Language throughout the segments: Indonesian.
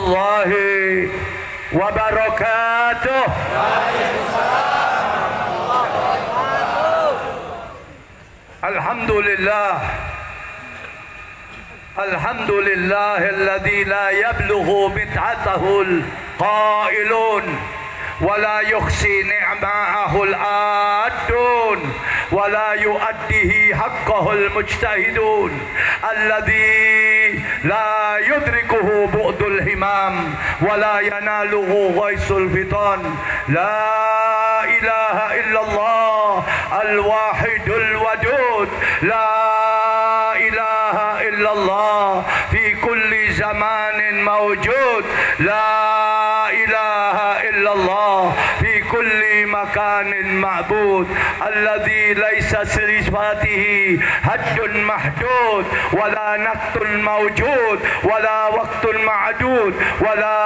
warahmatullahi wabarakatuh. Alhamdulillah. Alhamdulillah alladzi la yablughu bid'atahu al-qailun wa la yukhsi ni'ma'ahu al-adun wa la yu'addihi haqqahu al-mujtahidun alladzi la yudrikuhu bu'dul himam wa la yanaluhu ghaisul fitan. La ilaha illallah al-wahidul wadud. La ilaha illallah fi kulli zamanin mawjud. La ilaha illallah fi kulli makanin ma'bud. Alladhi laysa sifatihi haddun mahdud wala naqtun mawjud wala waqtun ma'dud wala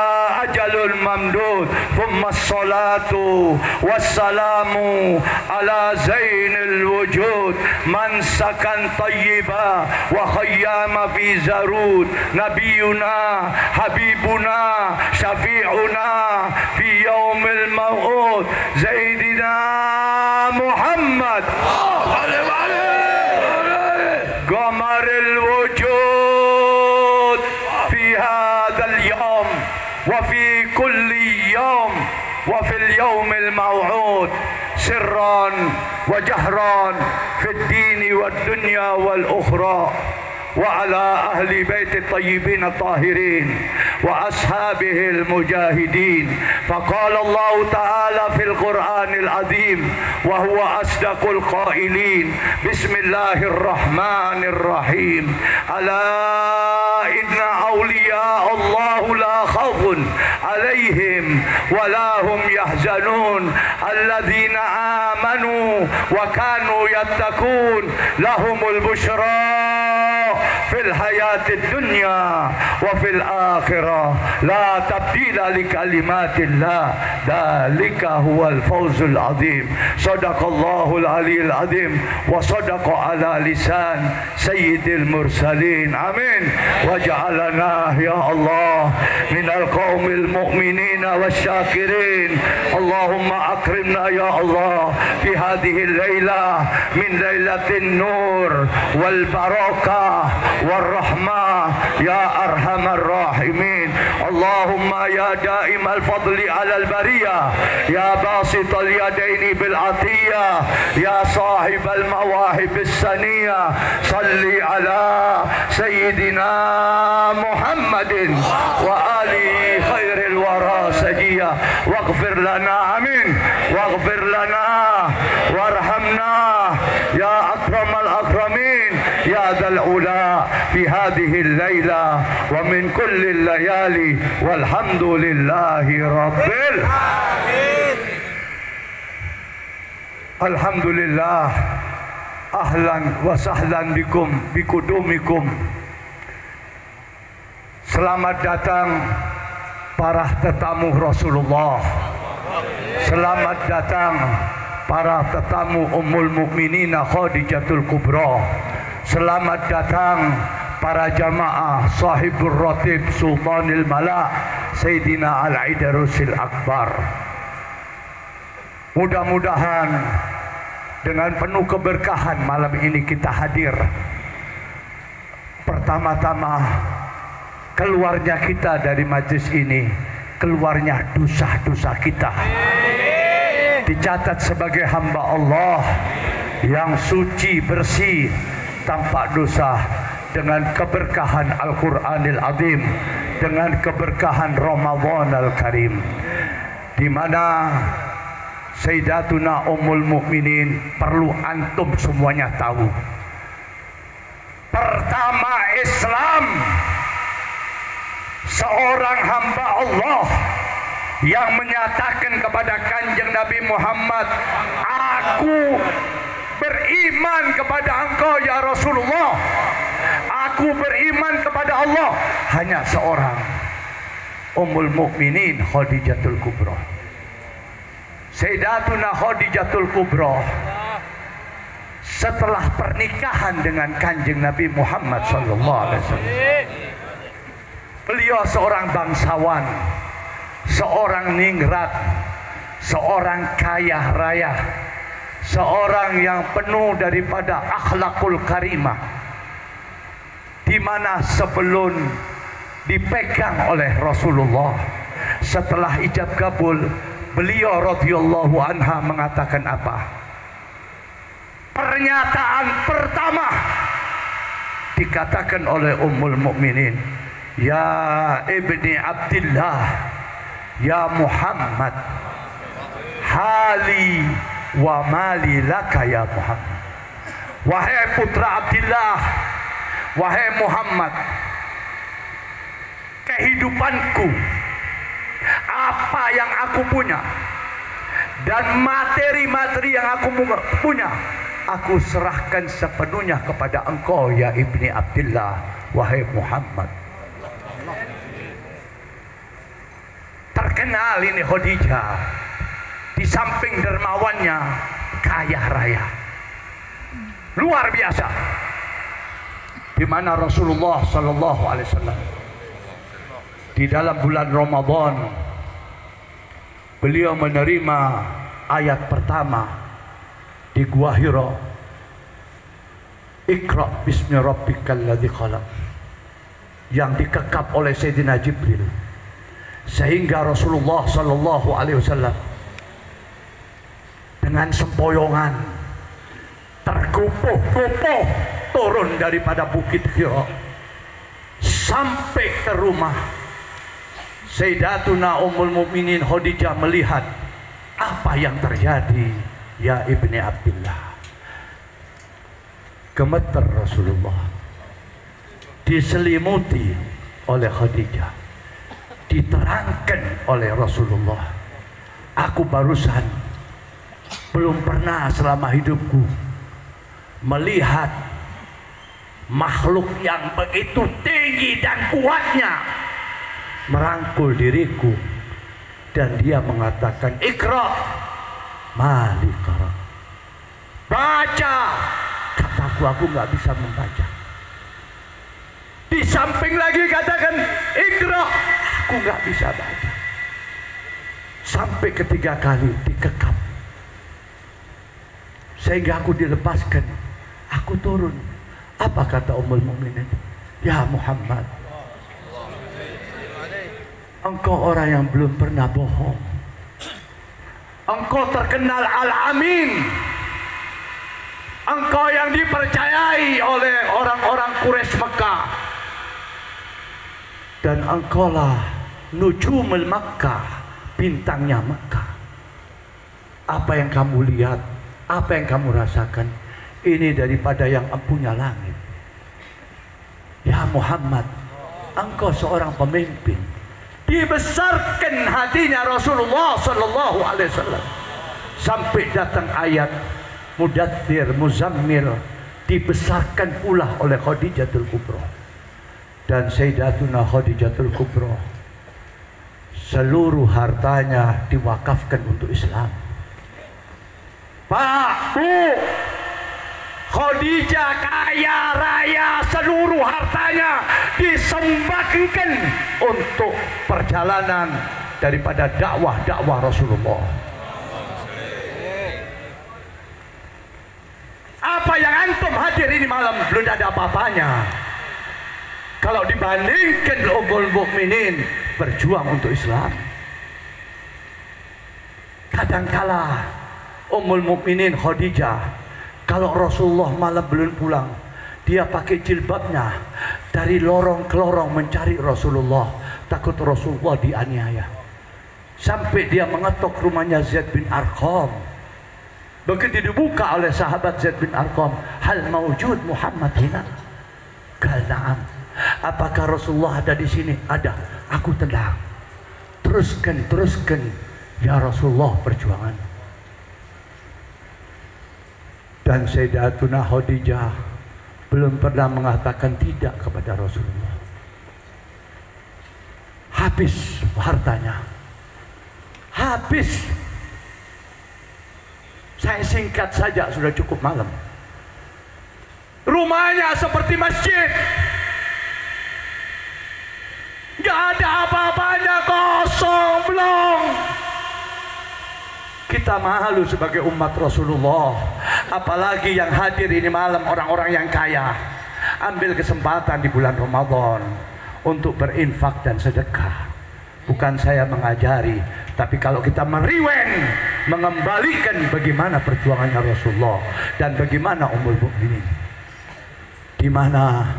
ajalun mamdud. Thumma as-salatu wassalamu ala zainil wujud man sakan tayyiba wa khayyama fi zarud. Nabiyuna habibuna syafi'una fi yaumil maw'ud Zaidina Muhammad qamaril wujud fi hadzal yawm wa fi kulli yawm wa fil yawmil maw'ud sirran wa jahran fid dini wad dunya wal ukhra. وعلى أهل بيت الطيبين الطاهرين وأصحابه المجاهدين. فقال الله تعالى في القرآن العظيم وهو أصدق القائلين: بسم الله الرحمن الرحيم. ألا إن أولياء الله لا خوف عليهم ولا هم يحزنون الذين آمنوا وكانوا يتقون لهم البشرى في الحياة الدنيا وفي الآخرة لا تبديل لكلمات الله ذلك هو الفوز العظيم. صدق الله العلي العظيم وصدق على لسان سيد المرسلين. آمين. وجعلنا يا الله من القوم المؤمنين والشاكرين. اللهم أكرمنا يا الله في هذه الليلة من ليلة النور والبركة والرحمة يا أرحم الراحمين. اللهم يا دائم الفضل على البرية يا باسط اليدين بالعطية يا صاحب المواهب السنية صل على سيدنا محمد وآله خير الورى سجية واغفر لنا. آمين. واغفر لنا وارحمنا يا أكرم الأكرمين يا ذا العلا في هذه الليلة ومن كل الليالي والحمد لله رب العالمين. الحمد لله. أهلا وسهلا بكم بقدومكم. Selamat datang para tetamu Rasulullah. Selamat datang para tetamu Ummul Mukminin Khadijatul Kubra. Selamat datang para jamaah sahibur ratib Sultanil Mala Sayyidina Al-Aidarusil Akbar. Mudah-mudahan dengan penuh keberkahan malam ini kita hadir. Pertama-tama keluarnya kita dari majelis ini, keluarnya dosa-dosa kita dicatat sebagai hamba Allah yang suci bersih tanpa dosa, dengan keberkahan Al-Quranil Azim, dengan keberkahan Ramadan Al-Karim, di mana Sayyidatuna Ummul Mukminin perlu antum semuanya tahu. Pertama, Islam seorang hamba Allah yang menyatakan kepada Kanjeng Nabi Muhammad, aku beriman kepada engkau ya Rasulullah, aku beriman kepada Allah. Hanya seorang, Ummul Mukminin Khadijatul Kubra. Sayyidatuna Khadijatul Kubra setelah pernikahan dengan Kanjeng Nabi Muhammad sallallahu alaihi wasallam, Beliau seorang bangsawan, seorang ningrat, seorang kaya raya, seorang yang penuh daripada akhlakul karimah, di mana sebelum dipegang oleh Rasulullah, setelah ijab kabul, beliau radhiyallahu anha mengatakan apa? Pernyataan pertama dikatakan oleh Ummul Mukminin, ya ibni Abdillah, ya Muhammad, hali wa mali laka ya Muhammad. Wahai putra Abdillah, wahai Muhammad, kehidupanku, apa yang aku punya, dan materi-materi yang aku punya, aku serahkan sepenuhnya kepada engkau ya ibni Abdillah, wahai Muhammad. Terkenal ini Khadijah, di samping dermawannya, kaya raya, luar biasa. Di mana Rasulullah Sallallahu Alaihi Wasallam di dalam bulan Ramadan, beliau menerima ayat pertama di Gua Hira, Iqra bismi rabbikal ladzi khalaq, yang dikekap oleh Sayyidina Jibril, sehingga Rasulullah Sallallahu Alaihi Wasallam dengan sempoyongan terkupuh-kupuh turun daripada Bukit Hira sampai ke rumah Sayyidatuna Ummul Mukminin Khadijah, melihat apa yang terjadi. Ya ibni Abdillah, gemeter Rasulullah, diselimuti oleh Khadijah, diterangkan oleh Rasulullah, aku barusan belum pernah selama hidupku melihat makhluk yang begitu tinggi dan kuatnya merangkul diriku, dan dia mengatakan, Iqra malikara, baca. Kataku, aku nggak bisa membaca. Di samping lagi katakan, Iqra, aku nggak bisa baca. Sampai ketiga kali dikekap, sehingga aku dilepaskan, aku turun. Apa kata Ummul Mukminin? Ya Muhammad, engkau orang yang belum pernah bohong. Engkau terkenal Al-Amin. Engkau yang dipercayai oleh orang-orang Quraisy Mekah. Dan engkaulah Nujumul Makkah, bintangnya Mekah. Apa yang kamu lihat, apa yang kamu rasakan, ini daripada yang empunya langit. Ya Muhammad, engkau seorang pemimpin. Dibesarkan hatinya Rasulullah Sallallahu Alaihi Wasallam sampai datang ayat Mudaththir, Muzammil, dibesarkan pula oleh Khadijatul Kubra. Dan Sayyidatuna Khadijatul Kubra, seluruh hartanya diwakafkan untuk Islam. Pak, Bu, Khadijah kaya raya, seluruh hartanya disembahkan untuk perjalanan daripada dakwah Rasulullah. Apa yang antum hadir ini malam belum ada apa-apanya kalau dibandingkan Ummul Mukminin berjuang untuk Islam. Kadangkala Ummul Mukminin Khadijah, kalau Rasulullah malam belum pulang, dia pakai jilbabnya dari lorong ke lorong mencari Rasulullah, takut Rasulullah dianiaya. Sampai dia mengetok rumahnya Zaid bin Arqam. Begitu dibuka oleh sahabat Zaid bin Arqam, hal maujud Muhammad hina? Qal na'am. Apakah Rasulullah ada di sini? Ada. Aku tenang. Teruskan ya Rasulullah perjuangan. Dan Sayyidatuna Khadijah belum pernah mengatakan tidak kepada Rasulullah. Habis hartanya, habis. Saya singkat saja, sudah cukup malam. Rumahnya seperti masjid, Nggak ada apa-apanya, kosong belum. Kita malu sebagai umat Rasulullah. Apalagi yang hadir ini malam orang-orang yang kaya. Ambil kesempatan di bulan Ramadan untuk berinfak dan sedekah. Bukan saya mengajari, tapi kalau kita meriwen, mengembalikan bagaimana perjuangannya Rasulullah dan bagaimana Ummul Mukminin, di mana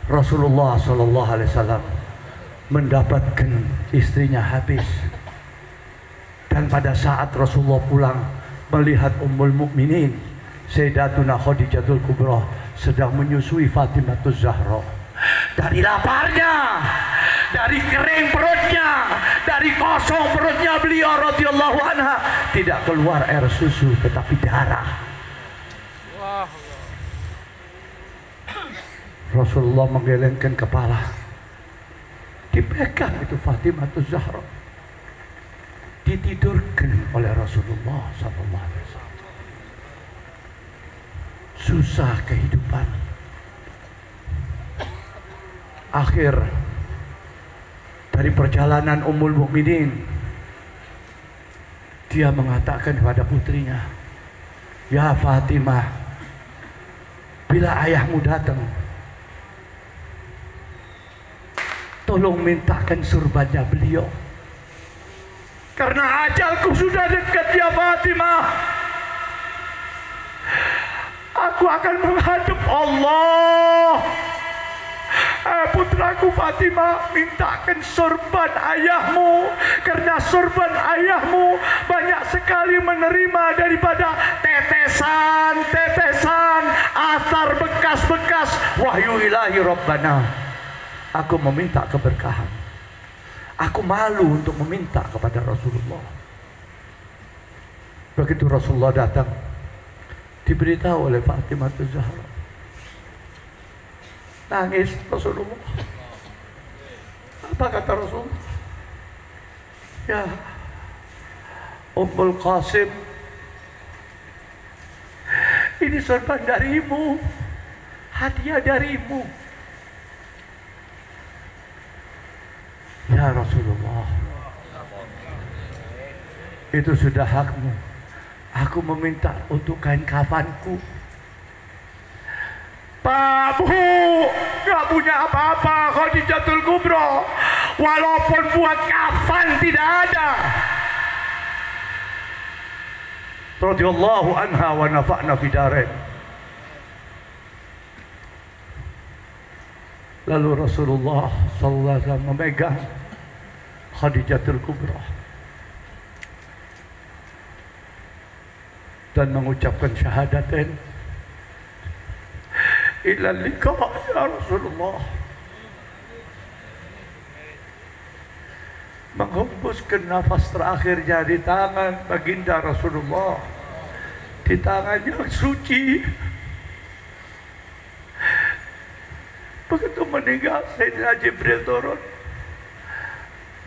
Rasulullah SAW mendapatkan istrinya habis. Dan pada saat Rasulullah pulang melihat Ummul Mukminin Sayyidatuna Khadijatul Kubra sedang menyusui Fatimatus Zahra. Dari laparnya, dari kering perutnya, dari kosong perutnya beliau radhiyallahu anha tidak keluar air susu tetapi darah. Rasulullah menggelengkan kepala, dipegang itu Fatimatus Zahra, ditidurkan oleh Rasulullah SAW. Susah kehidupan. Akhir dari perjalanan Ummul Mukminin, dia mengatakan kepada putrinya, "Ya Fatimah, bila ayahmu datang, tolong mintakan surbannya beliau. Karena ajalku sudah dekat ya Fatimah. Aku akan menghadap Allah. Putraku Fatimah, mintakan sorban ayahmu, karena sorban ayahmu banyak sekali menerima daripada tetesan-tetesan, athar bekas-bekas wahyu ilahi Rabbana. Aku meminta keberkahan. Aku malu untuk meminta kepada Rasulullah." Begitu Rasulullah datang, diberitahu oleh Fatimah Zahra. Nangis Rasulullah. Apa kata Rasulullah? "Ya Ummul Qasim, ini sorban darimu, hadiah darimu." "Ya Rasulullah, itu sudah hakmu. Aku meminta untuk kain kafanku." "Pak, Bu, gak punya apa-apa Khadijatul Kubra. Walaupun buat kafan tidak ada." Radhiyallahu anha wa nafa'na fidarain. Lalu Rasulullah SAW memegang Khadijatul Kubra dan mengucapkan syahadatain, "Ila liqa ya Rasulullah." Menghembuskan nafas terakhirnya di tangan baginda Rasulullah, di tangan yang suci. Begitu meninggal, Sayyidina Jibril turun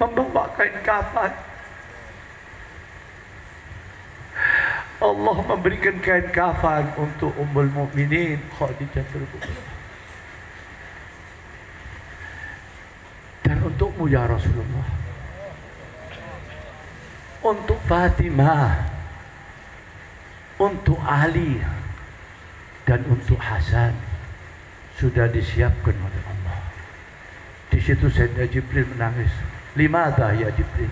membawa kain kafan. Allah memberikan kain kafan untuk Ummul Mukminin Khadijatul Kubra. Dan untukmu ya Rasulullah, untuk Fatimah, untuk Ali, dan untuk Hasan sudah disiapkan oleh Allah. Di situ Sayyidina Jibril menangis. "Limadha ya Jibril?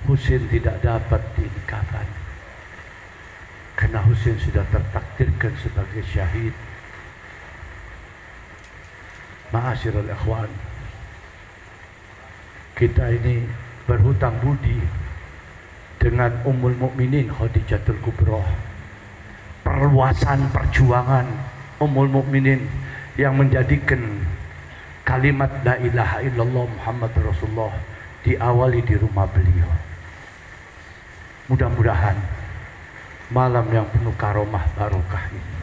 Husain tidak dapat dikafan karena Husain sudah tertakdirkan sebagai syahid." Ma'asyiral ikhwan, kita ini berhutang budi dengan Ummul Mukminin Khadijatul Kubra. Perluasan perjuangan Ummul Mukminin yang menjadikan kalimat la ilaha illallah Muhammad Rasulullah diawali di rumah beliau. Mudah-mudahan malam yang penuh karomah barokah ini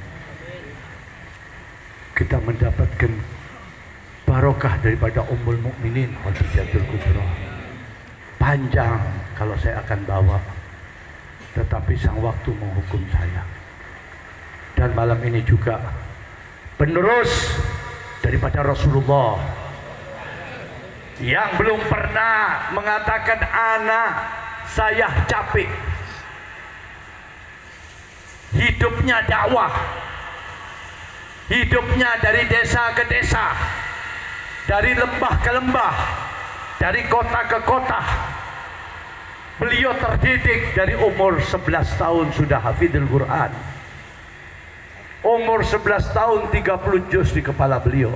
kita mendapatkan barokah daripada Ummul Mukminin Khadijatul Kubra. Panjang kalau saya akan bawa, tetapi sang waktu menghukum saya. Dan malam ini juga penerus daripada Rasulullah Yang belum pernah mengatakan saya capek. Hidupnya dakwah, hidupnya dari desa ke desa, dari lembah ke lembah, dari kota ke kota. Beliau terdidik dari umur 11 tahun sudah hafidul Quran. Umur 11 tahun 30 juz di kepala beliau.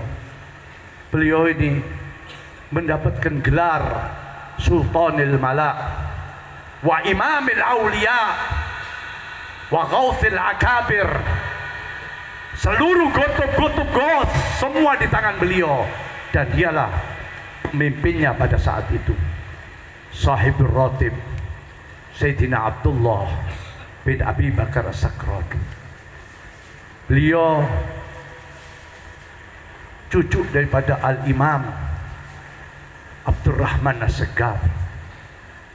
Beliau ini mendapatkan gelar Sultanil Malak wa Imamil Aulia wa Ghauthil Akabir. Seluruh kutub-kutub ghaus semua di tangan beliau, dan dialah pemimpinnya pada saat itu. Sahibul Ratib Sayyidina Abdullah bin Abi Bakar As-Sakran. Beliau cucu daripada Al-Imam Abdurrahman As-Segaf.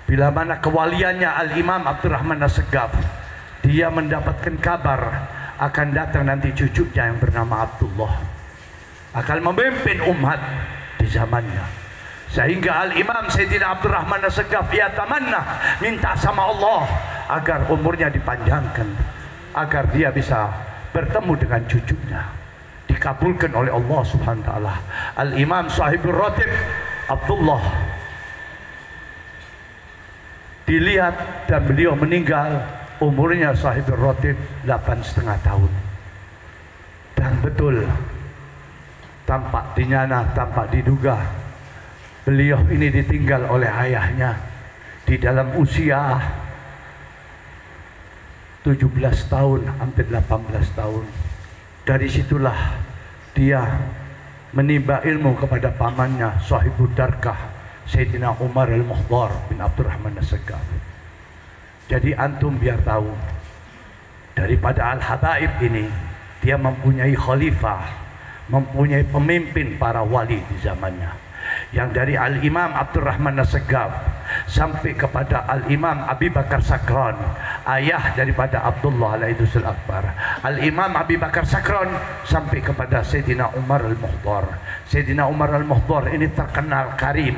Bila mana kewaliannya Al-Imam Abdurrahman As-Segaf, dia mendapatkan kabar akan datang nanti cucunya yang bernama Abdullah akan memimpin umat di zamannya. Sehingga Al-Imam Sayyidina Abdurrahman As-Segaf tamanna, minta sama Allah agar umurnya dipanjangkan, agar dia bisa bertemu dengan cucunya. Dikabulkan oleh Allah Subhanahu wa taala. Al-Imam Sahibul Ratib Abdullah dilihat dan beliau meninggal umurnya Sahibul Ratib 8,5 tahun. Dan betul, tampak dinyana, tampak diduga, beliau ini ditinggal oleh ayahnya di dalam usia 17 tahun, hampir 18 tahun. Dari situlah dia menimba ilmu kepada pamannya Sahibul Darkah Sayyidina Umar Al-Muhdar bin Abdurrahman As-Segaf. Jadi antum biar tahu, daripada Al-Habaib ini dia mempunyai khalifah, mempunyai pemimpin para wali di zamannya. Yang dari Al-Imam Abdurrahman As-Segaf sampai kepada Al-Imam Abi Bakar Sakran, ayah daripada Abdullah Al-Idrusul Akbar. Al-Imam Abi Bakar Sakran sampai kepada Sayyidina Umar Al-Muhdar. Sayyidina Umar Al-Muhdar ini terkenal karim.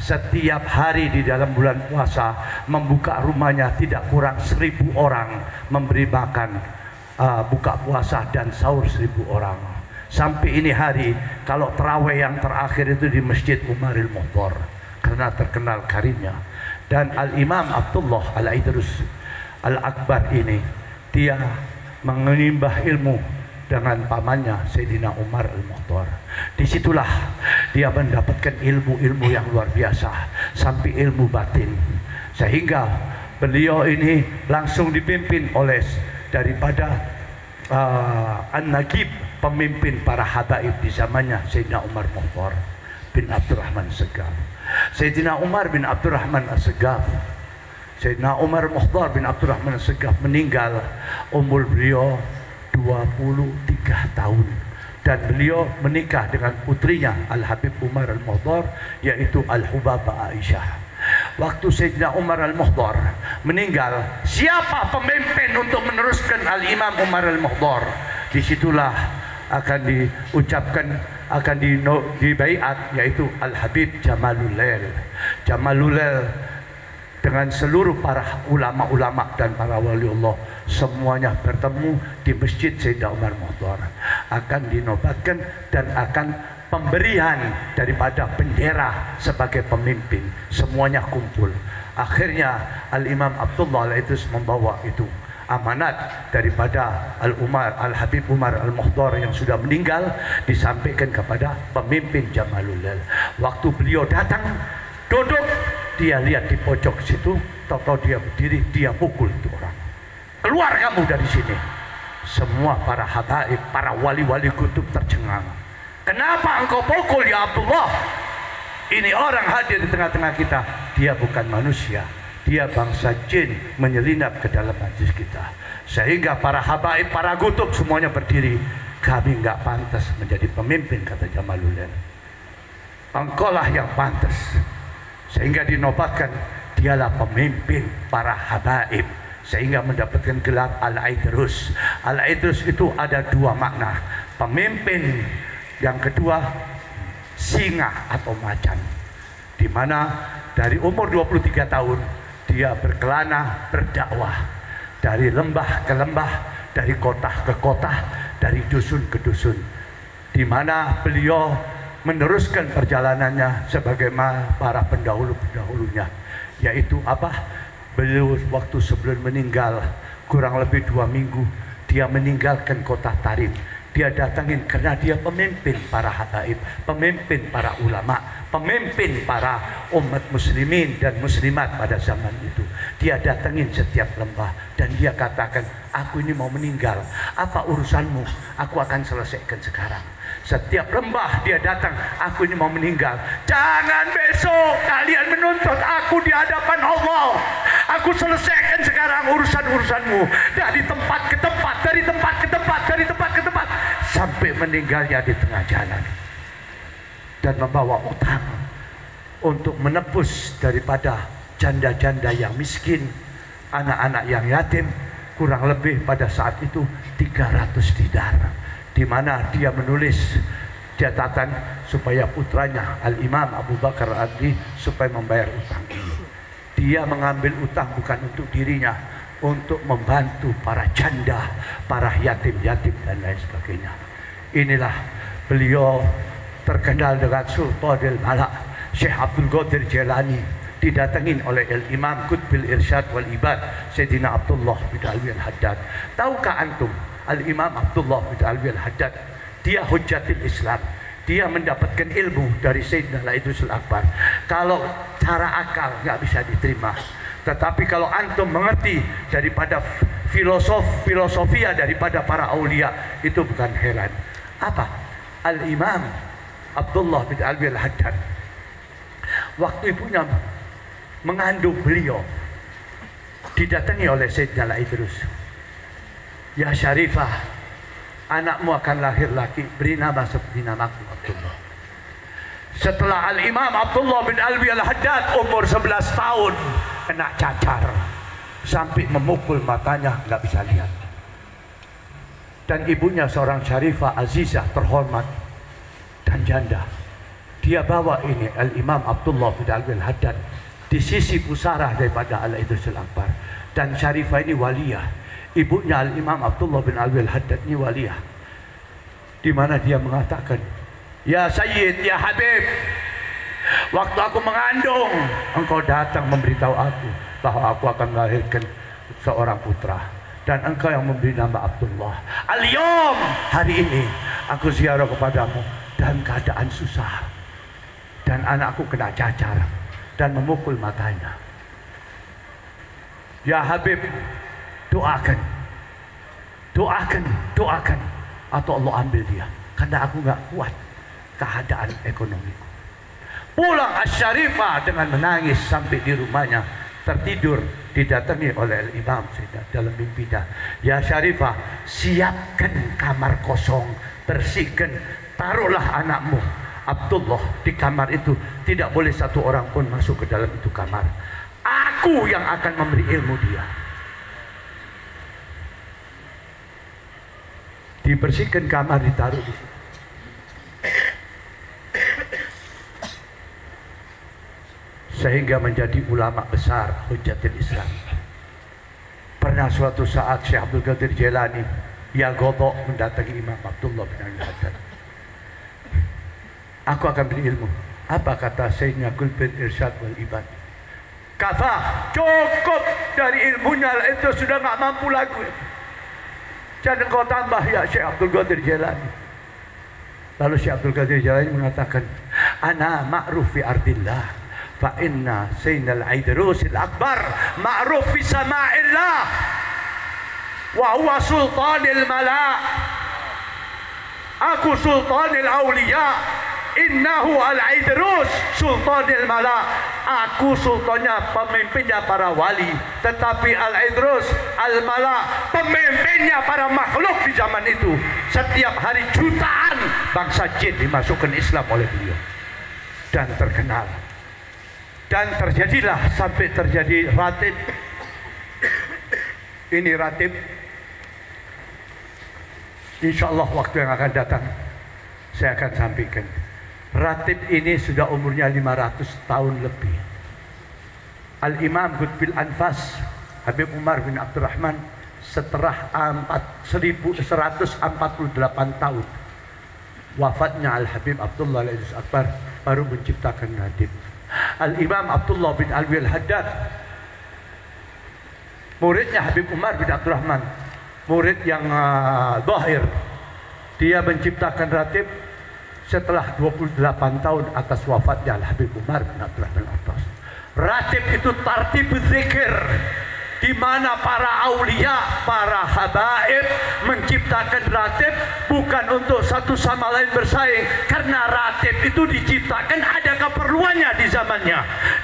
Setiap hari di dalam bulan puasa membuka rumahnya tidak kurang 1.000 orang, memberi makan buka puasa dan sahur 1.000 orang. Sampai ini hari, kalau terawih yang terakhir itu di Masjid Umar Al-Muhdar, karena terkenal karimnya. Dan Al-Imam Abdullah Al-Idrus Al-Akbar ini, dia menimba ilmu dengan pamannya Sayyidina Umar Al-Muhdar. Disitulah dia mendapatkan ilmu-ilmu yang luar biasa, sampai ilmu batin. Sehingga beliau ini langsung dipimpin oleh daripada An-Nagib, pemimpin para habaib di zamannya Sayyidina Umar Muhdar bin Abdurrahman As-Segaf. Sayyidina Umar bin Abdurrahman As-Segaf, Sayyidina Umar Muhdar bin Abdurrahman As-Segaf meninggal umur beliau 23 tahun, dan beliau menikah dengan putrinya Al-Habib Umar Al-Muhdar, yaitu Al-Hubabah Aisyah. Waktu Sayyidina Umar Al-Muhdar meninggal, siapa pemimpin untuk meneruskan Al-Imam Umar Al-Muhdar? Disitulah akan diucapkan, akan dibaiat, yaitu Al-Habib Jamalul Lail. Jamalul Lail dengan seluruh para ulama-ulama dan para waliullah semuanya bertemu di Masjid Sayyidina Umar Muhdar. Akan dinobatkan dan akan pemberian daripada bendera sebagai pemimpin, semuanya kumpul. Akhirnya Al-Imam Abdullah Al-Idrus membawa itu amanat daripada Al-Habib Umar Al-Muhdar yang sudah meninggal, disampaikan kepada pemimpin Jamalul Lail. Waktu beliau datang, duduk, dia lihat di pojok situ, tahu-tahu dia berdiri, dia pukul itu orang. Keluar kamu dari sini. Semua para habaib, para wali-wali kutub tercengang. Kenapa engkau pukul ya Abdullah? Ini orang hadir di tengah-tengah kita, dia bukan manusia, dia bangsa jin menyelinap ke dalam majlis kita. Sehingga para habaib, para kutub semuanya berdiri. Kami nggak pantas menjadi pemimpin, kata Jamalul Lail. Engkaulah yang pantas. Sehingga dinobatkan dialah pemimpin para habaib, sehingga mendapatkan gelar Al-Idrus. Al-Idrus itu ada dua makna, pemimpin, yang kedua singa atau macan. di mana dari umur 23 tahun dia berkelana berdakwah dari lembah ke lembah, dari kota ke kota, dari dusun ke dusun, di mana beliau meneruskan perjalanannya sebagaimana para pendahulu-pendahulunya, yaitu apa? Beliau waktu sebelum meninggal kurang lebih 2 minggu dia meninggalkan kota Tarim. Dia datangin karena dia pemimpin para habaib, pemimpin para ulama, pemimpin para umat muslimin dan muslimat pada zaman itu. Dia datangin setiap lembah dan dia katakan, aku ini mau meninggal, apa urusanmu? Aku akan selesaikan sekarang. Setiap lembah dia datang, aku ini mau meninggal. Jangan besok kalian menuntut aku di hadapan Allah. Aku selesaikan sekarang urusan-urusanmu. Dari tempat ke tempat, dari tempat ke tempat, dari tempat ke tempat, sampai meninggalnya di tengah jalan. Dan membawa utang untuk menebus daripada janda-janda yang miskin, anak-anak yang yatim, kurang lebih pada saat itu 300 dinar, di mana dia menulis catatan supaya putranya Al-Imam Abu Bakar Al-Adli supaya membayar utang ini. Dia mengambil utang bukan untuk dirinya, untuk membantu para janda, para yatim-yatim dan lain sebagainya. Inilah beliau terkenal dengan Sultanul Malak, Syekh Abdul Qadir Jailani, didatengin oleh Al-Imam Qutbil Irsyad wal Ibad, Sayyidina Abdullah bin Alwi Al-Haddad. Tahukah antum Al-Imam Abdullah bin Alwi Al-Haddad, dia hujjatul Islam. Dia mendapatkan ilmu dari Sayyidina Al-Idrusul Akbar. Kalau cara akal nggak bisa diterima, tetapi kalau antum mengerti daripada filosofia daripada para aulia, itu bukan heran. Apa? Al-Imam Abdullah bin Alwi Al-Haddad, waktu ibunya mengandung beliau, didatangi oleh Sayyidina Al-Idrus. Ya Syarifah, anakmu akan lahir laki, beri nama seperti namaku Abdullah. Setelah Al-Imam Abdullah bin Alwi Al-Haddad umur 11 tahun kena cacar sampai memukul matanya, nggak bisa lihat. Dan ibunya seorang Syarifah Azizah terhormat dan janda. Dia bawa ini Al-Imam Abdullah bin Alwi Al-Haddad di sisi pusarah daripada Al-Idrusul Akbar. Dan Syarifah ini waliyah. Ibunya Al-Imam Abdullah bin Alwi Al-Haddad ini waliyah, di mana dia mengatakan, ya Sayyid, ya Habib, waktu aku mengandung, engkau datang memberitahu aku bahwa aku akan melahirkan seorang putra, dan engkau yang memberi nama Abdullah. Al-Yom, hari ini aku ziarah kepadamu dalam keadaan susah, dan anakku kena cacar dan memukul matanya. Ya Habib, doakan, atau Allah ambil dia, karena aku nggak kuat keadaan ekonomiku. Pulang Asy-Syarifah dengan menangis sampai di rumahnya, tertidur, didatangi oleh Imam dalam mimpinya. Ya Syarifah, siapkan kamar kosong, bersihkan, taruhlah anakmu Abdullah di kamar itu, tidak boleh satu orang pun masuk ke dalam itu kamar. Aku yang akan memberi ilmu dia. Dibersihkan kamar, ditaruh di situ. Sehingga menjadi ulama besar hujjatul Islam. Pernah suatu saat Syekh Abdul Qadir Jailani ya godok mendatangi Imam Abdullah bin Al-Haddad. Aku akan beri ilmu. Apa kata Sayyidina Qutbil Irsyad wal Ibad? Kata, cukup dari ilmunya itu sudah nggak mampu lagi. Jangan kau tambah ya Syekh Abdul Qadir Jailani. Lalu Syekh Abdul Qadir Jailani mengatakan, ana ma'ruf fi ardillah, fa inna Sayyidina Al-Idrusul Akbar ma'ruf fi sama'illah, wa huwa sultanil mala'. Aku sultanil awliya, innahu Al-Idrus sultanil mala'. Aku sultannya, pemimpinnya para wali, tetapi Al-Idrus Al-Mala, pemimpinnya para makhluk di zaman itu. Setiap hari jutaan bangsa jin dimasukkan Islam oleh beliau dan terkenal. Dan terjadilah sampai terjadi ratib. Ini ratib, insya Allah waktu yang akan datang saya akan sampaikan. Ratib ini sudah umurnya 500 tahun lebih. Al-Imam Qutbil Anfas Habib Umar bin Abdurrahman setelah 1148 tahun wafatnya Al-Habib Abdullah Al-Aziz Akbar baru menciptakan ratib. Al-Imam Abdullah bin Alwi Al-Haddad, muridnya Habib Umar bin Abdurrahman, murid yang zahir, dia menciptakan ratib setelah 28 tahun atas wafatnya Al-Habib Umar bin Abdurrahman. Ratib itu tartib zikir, di mana para aulia, para habaib menciptakan ratib bukan untuk satu sama lain bersaing, karena ratib itu diciptakan ada keperluannya di zamannya,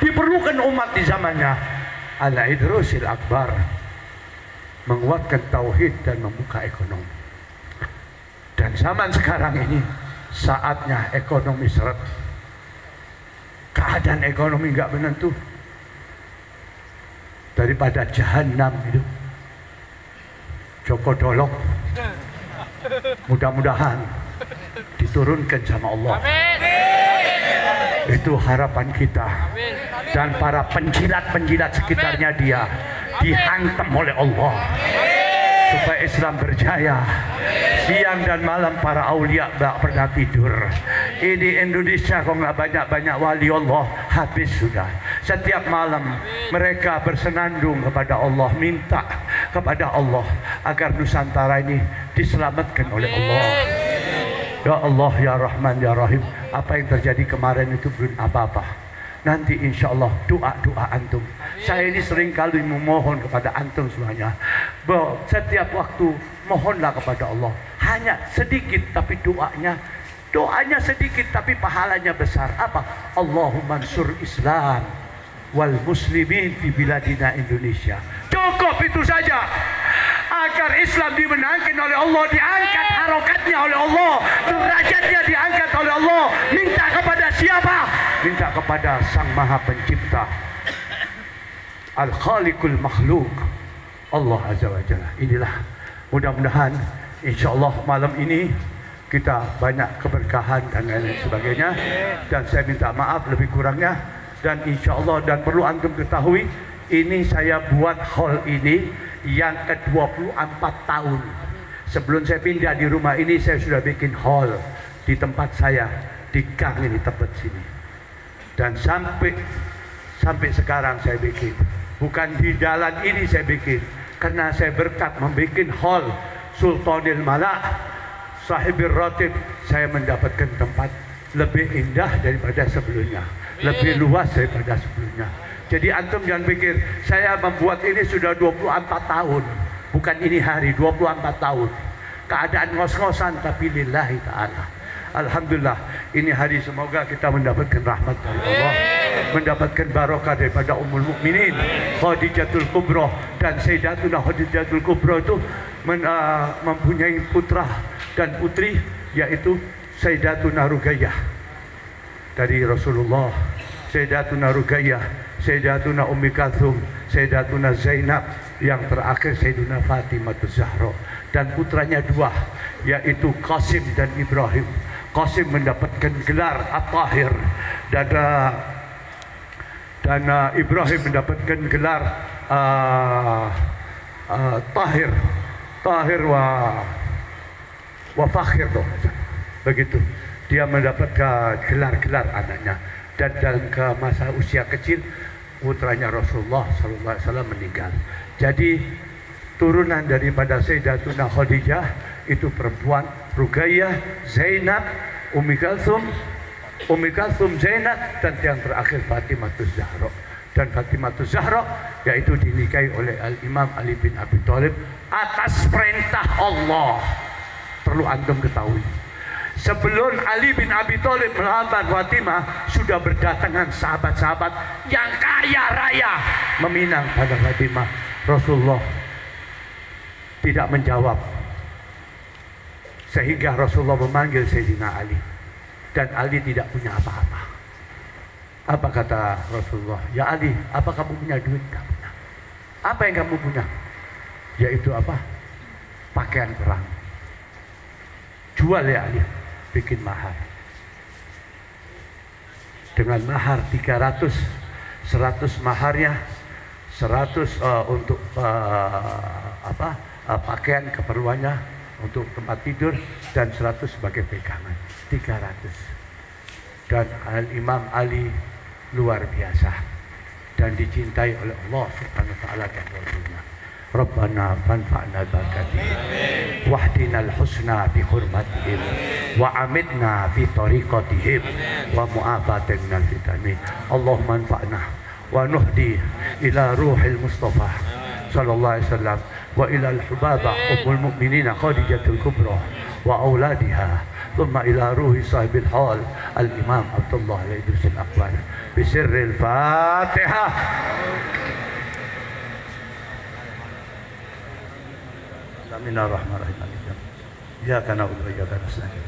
diperlukan umat di zamannya. Al-Idrusil Akbar menguatkan tauhid dan membuka ekonomi. Dan zaman sekarang ini saatnya ekonomi seret, keadaan ekonomi nggak menentu. Daripada jahanam itu Joko Dolok mudah-mudahan diturunkan sama Allah. Amin. Itu harapan kita. Amin. Dan para penjilat-penjilat sekitarnya dia dihantam oleh Allah. Amin. Supaya Islam berjaya. Siang dan malam para aulia tak pernah tidur. Ini Indonesia kok nggak banyak-banyak wali Allah, habis sudah. Setiap malam mereka bersenandung kepada Allah, minta kepada Allah agar Nusantara ini diselamatkan oleh Allah. Ya Allah, ya Rahman, ya Rahim. Apa yang terjadi kemarin itu belum apa-apa. Nanti insya Allah doa-doa antum. Saya ini sering kali memohon kepada antum semuanya, bahwa setiap waktu mohonlah kepada Allah. Hanya sedikit tapi doanya sedikit tapi pahalanya besar. Apa? Allahumma ansur Islam wal muslimin fi biladina Indonesia. Cukup itu saja. Agar Islam dimenangkan oleh Allah, diangkat harokatnya oleh Allah, derajatnya diangkat oleh Allah. Minta kepada siapa? Minta kepada Sang Maha Pencipta, Al-Khaliqul Makhluk, Allah Azza wa Jalla. Inilah mudah-mudahan insya Allah malam ini kita banyak keberkahan dan lain sebagainya. Dan saya minta maaf lebih kurangnya. Dan insya Allah, dan perlu antum ketahui, ini saya buat hall ini yang ke-24 tahun. Sebelum saya pindah di rumah ini, saya sudah bikin hall di tempat saya, di gang ini, tempat sini. Dan sampai sekarang saya bikin. Bukan di jalan ini saya bikin, karena saya berkat membuat hall Sultanil Malak, Sahibir Ratib, saya mendapatkan tempat lebih indah daripada sebelumnya, lebih luas daripada sebelumnya. Jadi antum jangan pikir saya membuat ini sudah 24 tahun. Bukan ini hari, 24 tahun. Keadaan ngos-ngosan, tapi lillahi ta'ala. Alhamdulillah, ini hari semoga kita mendapatkan rahmat dari Allah, mendapatkan barokah daripada Ummul Mukminin Khadijatul Kubra. Dan Sayyidatuna Khadijatul Kubra itu mempunyai putra dan putri, yaitu Sayyidatuna Ruqayyah dari Rasulullah, Sayyidatuna Ruqayyah, Sayyidatuna Ummi Kalthum, Sayyidatuna Zainab, yang terakhir Sayyiduna Fatimah Zahra. Dan putranya dua, yaitu Qasim dan Ibrahim. Qasim mendapatkan gelar At-Tahir, dan Ibrahim mendapatkan gelar Tahir wa Fakhir, begitu. Dia mendapatkan gelar-gelar anaknya. Dan dalam masa usia kecil putranya Rasulullah SAW meninggal. Jadi turunan daripada Sayyidatuna Khadijah itu perempuan, Ruqayyah, Zainab, Ummi Kalthum, Zainab, dan yang terakhir Fatimah Zahra. Dan Fatimah Zahra yaitu dinikahi oleh Al-Imam Ali bin Abi Thalib atas perintah Allah. Perlu antum ketahui, sebelum Ali bin Abi Thalib melamar Fatimah, sudah berdatangan sahabat-sahabat yang kaya raya meminang pada Fatimah. Rasulullah tidak menjawab, sehingga Rasulullah memanggil Sayyidina Ali, dan Ali tidak punya apa-apa. Apa kata Rasulullah? Ya Ali, apa kamu punya duit? Tidak punya. Apa yang kamu punya? Yaitu apa? Pakaian perang. Jual ya Ali, bikin mahar. dengan mahar 300, 100 maharnya, 100 untuk pakaian keperluannya untuk tempat tidur, dan 100 sebagai pegangan, 300. Dan Imam Ali luar biasa dan dicintai oleh Allah Subhanahu wa taala dan Rasulnya. Rabbana fanfa'na barakatihim wahdina al-husna bi hurmatihim wa amitna fi tariqatihim wa mu'afatin minal fitani. Allahumma anfa'na wa nuhdi ila ruhil Mustafa sallallahu alaihi wasallam wa ila al-hubaba ummul mu'minin Khadijatul Kubra wa auladiha, thumma ila ruhi sahibil hal al-imam Abdullah al-Idris al-Akbar bi sirril Fatihah. Bismillahirrahmanirrahim. Iyyaka na'budu wa iyyaka nasta'in.